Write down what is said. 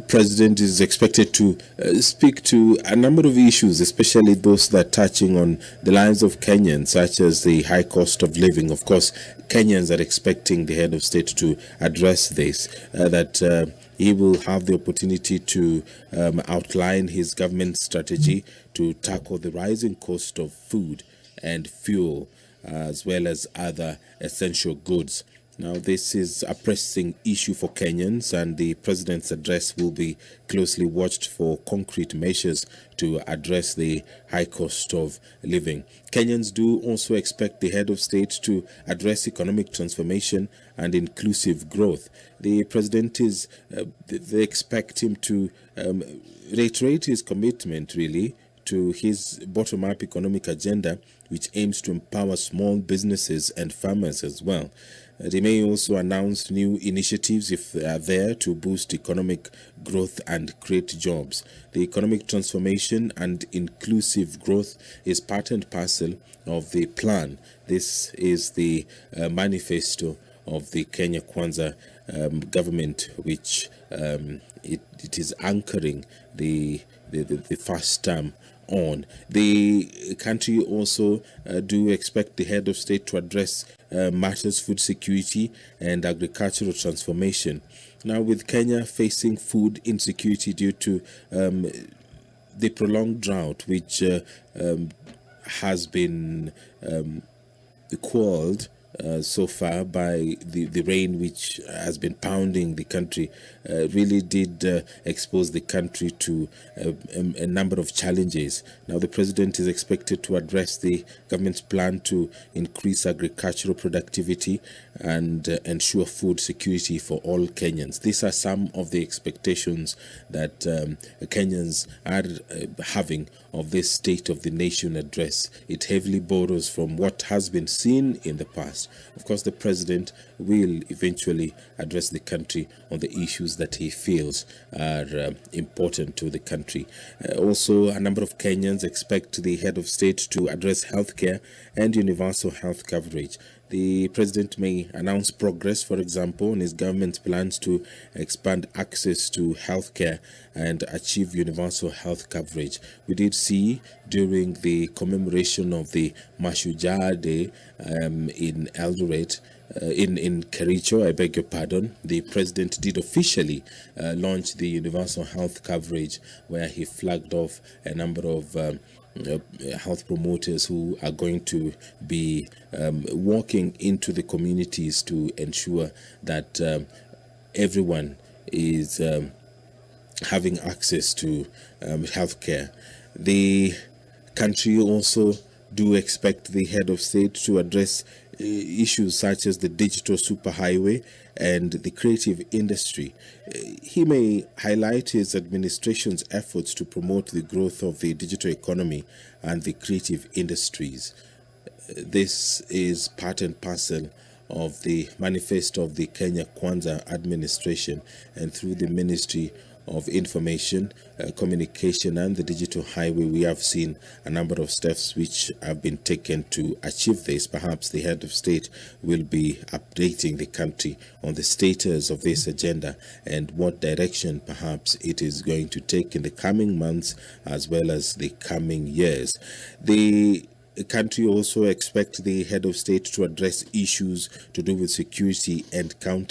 President is expected to speak to a number of issues, especially those that are touching on the lives of Kenyans, such as the high cost of living. Of course, Kenyans are expecting the head of state to address this, that he will have the opportunity to outline his government strategy to tackle the rising cost of food and fuel, as well as other essential goods. Now, this is a pressing issue for Kenyans, and the president's address will be closely watched for concrete measures to address the high cost of living. Kenyans do also expect the head of state to address economic transformation and inclusive growth. The president they expect him to reiterate his commitment, really, to his bottom-up economic agenda, which aims to empower small businesses and farmers as well. They may also announce new initiatives, if they are there, to boost economic growth and create jobs. The economic transformation and inclusive growth is part and parcel of the plan. This is the manifesto of the Kenya Kwanza government, which it is anchoring the first term on. The country also do expect the head of state to address matters food security and agricultural transformation. Now, with Kenya facing food insecurity due to the prolonged drought, which has been quelled so far by the rain which has been pounding the country, really did expose the country to a number of challenges. Now, the president is expected to address the government's plan to increase agricultural productivity and ensure food security for all Kenyans. These are some of the expectations that Kenyans are having of this State of the Nation address. It heavily borrows from what has been seen in the past. Of course, the president will eventually address the country on the issues that he feels are important to the country. Also, a number of Kenyans expect the head of state to address healthcare and universal health coverage. The president may announce progress, for example, on his government's plans to expand access to healthcare and achieve universal health coverage. We did see during the commemoration of the Mashujaa Day in Eldoret, in Kericho, I beg your pardon, the president did officially launch the universal health coverage, where he flagged off a number of health promoters who are going to be walking into the communities to ensure that everyone is having access to healthcare. The country also do expect the head of state to address issues such as the digital superhighway and the creative industry. He may highlight his administration's efforts to promote the growth of the digital economy and the creative industries. This is part and parcel of the manifesto of the Kenya Kwanza administration, and through the Ministry of Information, Communication and the Digital Highway, we have seen a number of steps which have been taken to achieve this. Perhaps the head of state will be updating the country on the status of this agenda and what direction perhaps it is going to take in the coming months as well as the coming years. The country also expects the head of state to address issues to do with security and counter